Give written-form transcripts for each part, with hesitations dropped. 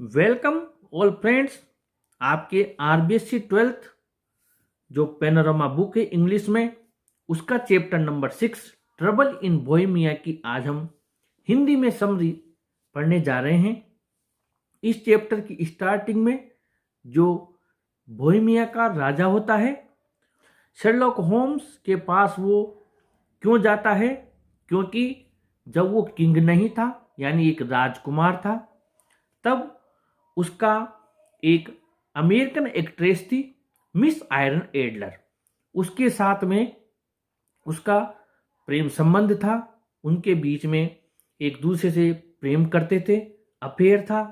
Welcome all friends. आपके RBSC 12th जो panorama book है इंग्लिश में, उसका chapter number 6 trouble in Bohemia की आज हम हिंदी में समरी पढ़ने जा रहे हैं। इस चैप्टर की स्टार्टिंग में जो बोहेमिया का राजा होता है, शर्लॉक होम्स के पास वो क्यों जाता है? क्योंकि जब वो किंग नहीं था, यानी एक राजकुमार था, तब उसका एक अमेरिकन एक्ट्रेस थी, मिस आयरन एडलर। उसके साथ में उसका प्रेम संबंध था। उनके बीच में एक दूसरे से प्रेम करते थे, अफेयर था।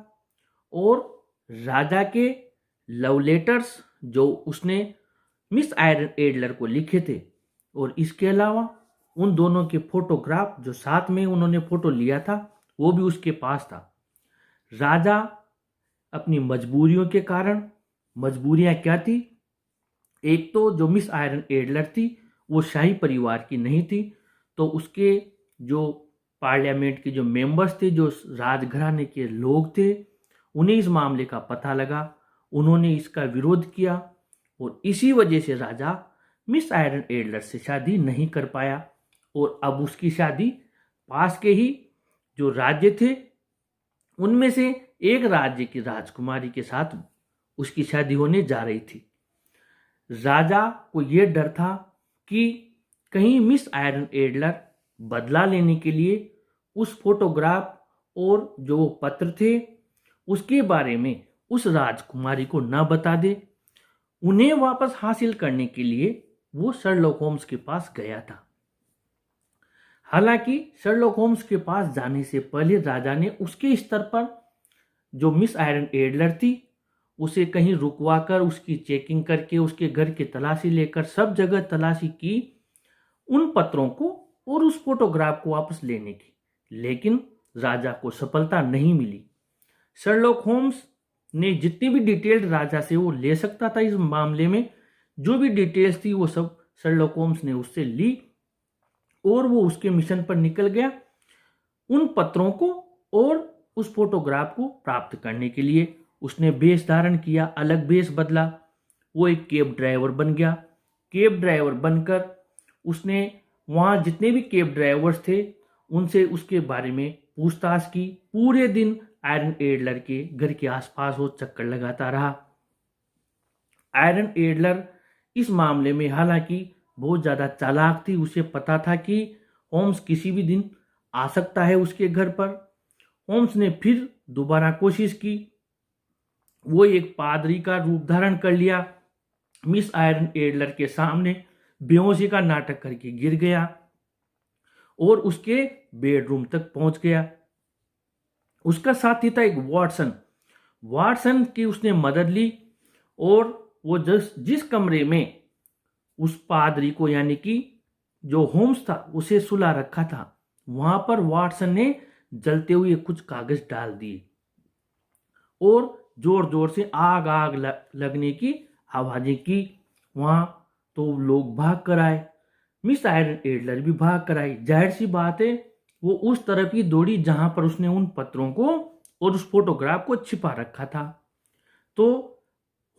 और राजा के लव लेटर्स जो उसने मिस आयरन एडलर को लिखे थे, और इसके अलावा उन दोनों के फोटोग्राफ जो साथ में उन्होंने फोटो लिया था, वो भी उसके पास था। राजा अपनी मजबूरियों के कारण, मजबूरियां क्या थी? एक तो जो मिस आयरन एडलर थी वो शाही परिवार की नहीं थी, तो उसके जो पार्लियामेंट के जो मेंबर्स थे, जो राजघराने के लोग थे, उन्हें इस मामले का पता लगा। उन्होंने इसका विरोध किया और इसी वजह से राजा मिस आयरन एडलर से शादी नहीं कर पाया। और अब उसकी शादी पास के ही जो राज्य थे उनमें से एक राज्य की राजकुमारी के साथ उसकी शादी होने जा रही थी। राजा को यह डर था कि कहीं मिस आयरन एडलर बदला लेने के लिए उस फोटोग्राफ और जो वो पत्र थे उसके बारे में उस राजकुमारी को न बता दे। उन्हें वापस हासिल करने के लिए वो शर्लॉक होम्स के पास गया था। हालांकि शर्लॉक होम्स के पास जाने से पहले राजा ने उसके स्तर पर जो मिस आयरन एडलर थी उसे कहीं रुकवा कर उसकी चेकिंग करके उसके घर की तलाशी लेकर सब जगह तलाशी की उन पत्रों को और उस फोटोग्राफ को वापस लेने की, लेकिन राजा को सफलता नहीं मिली। शर्लॉक होम्स ने जितनी भी डिटेल्ड राजा से वो ले सकता था इस मामले में, जो भी डिटेल्स थी वो सब शर्लॉक होम्स ने उससे ली और वो उसके मिशन पर निकल गया उन पत्रों को और उस फोटोग्राफ को प्राप्त करने के लिए। उसने वेश धारण किया, अलग वेश बदला, वो एक कैब ड्राइवर बन गया। कैब ड्राइवर बनकर उसने वहाँ जितने भी कैब ड्राइवर्स थे उनसे उसके बारे में पूछताछ की। पूरे दिन आयरन एडलर के घर के आसपास वो चक्कर लगाता रहा। आयरन एडलर इस मामले में हालांकि बहुत ज़्यादा चालाक थी। उसे पता था कि होम्स किसी भी दिन आ सकता है उसके घर पर। होम्स ने फिर दोबारा कोशिश की। वो एक पादरी का रूप धारण कर लिया, मिस आयरन एडलर के सामने बेहोशी का नाटक करके गिर गया और उसके बेडरूम तक पहुंच गया। उसका साथी था एक वाटसन की उसने मदद ली और वो जिस कमरे में उस पादरी को, यानी कि जो होम्स था, उसे सुला रखा था, वहां पर वाटसन ने जलते हुए कुछ कागज डाल दिए और जोर जोर से आग लगने की आवाजें की। वहां तो लोग भाग कर आए, मिस आयरन एडलर भी भाग कर आई। जाहिर सी बात है वो उस तरफ ही दौड़ी जहां पर उसने उन पत्रों को और उस फोटोग्राफ को छिपा रखा था। तो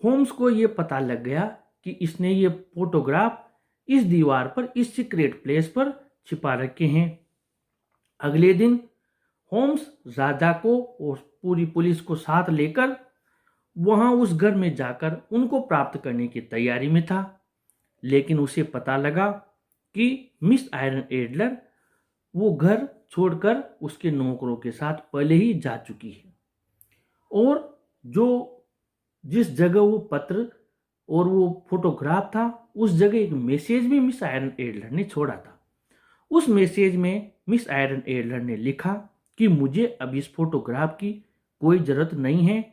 होम्स को यह पता लग गया कि इसने ये फोटोग्राफ इस दीवार पर, इस सीक्रेट प्लेस पर छिपा रखे हैं। अगले दिन होम्स राजा को और पूरी पुलिस को साथ लेकर वहां उस घर में जाकर उनको प्राप्त करने की तैयारी में था, लेकिन उसे पता लगा कि मिस आयरन एडलर वो घर छोड़कर उसके नौकरों के साथ पहले ही जा चुकी है। और जिस जगह वो पत्र और वो फोटोग्राफ था, उस जगह एक मैसेज भी मिस आयरन एडलर ने छोड़ा था। उस मैसेज में मिस आयरन एडलर ने लिखा कि मुझे अब इस फोटोग्राफ की कोई जरूरत नहीं है।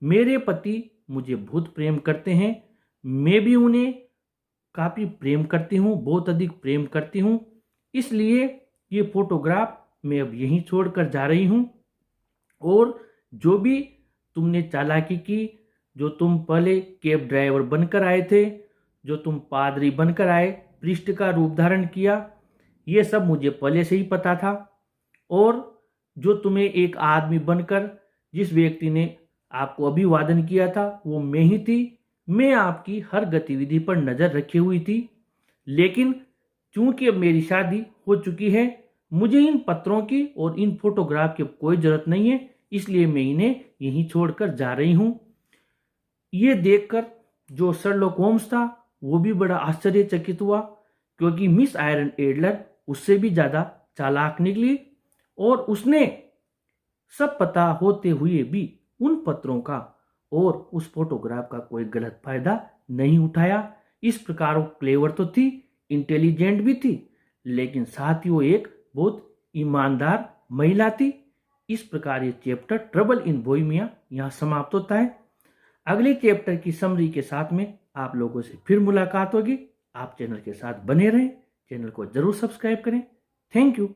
मेरे पति मुझे बहुत प्रेम करते हैं, मैं भी उन्हें काफ़ी प्रेम करती हूँ, बहुत अधिक प्रेम करती हूँ, इसलिए ये फोटोग्राफ मैं अब यहीं छोड़कर जा रही हूँ। और जो भी तुमने चालाकी की, जो तुम पहले कैब ड्राइवर बनकर आए थे, जो तुम पादरी बनकर आए, पृष्ठ का रूप धारण किया, ये सब मुझे पहले से ही पता था। और जो तुम्हें एक आदमी बनकर, जिस व्यक्ति ने आपको अभिवादन किया था वो मैं ही थी। मैं आपकी हर गतिविधि पर नज़र रखी हुई थी। लेकिन चूंकि अब मेरी शादी हो चुकी है, मुझे इन पत्रों की और इन फोटोग्राफ की कोई ज़रूरत नहीं है, इसलिए मैं इन्हें यहीं छोड़कर जा रही हूँ। ये देखकर जो शर्लॉक होम्स था वो भी बड़ा आश्चर्यचकित हुआ, क्योंकि मिस आयरन एडलर उससे भी ज़्यादा चालाक निकली और उसने सब पता होते हुए भी उन पत्रों का और उस फोटोग्राफ का कोई गलत फायदा नहीं उठाया। इस प्रकार वो क्लेवर तो थी, इंटेलिजेंट भी थी, लेकिन साथ ही वो एक बहुत ईमानदार महिला थी। इस प्रकार ये चैप्टर ट्रबल इन बोहेमिया यहाँ समाप्त होता है। अगले चैप्टर की समरी के साथ में आप लोगों से फिर मुलाकात होगी। आप चैनल के साथ बने रहें, चैनल को जरूर सब्सक्राइब करें। Thank you.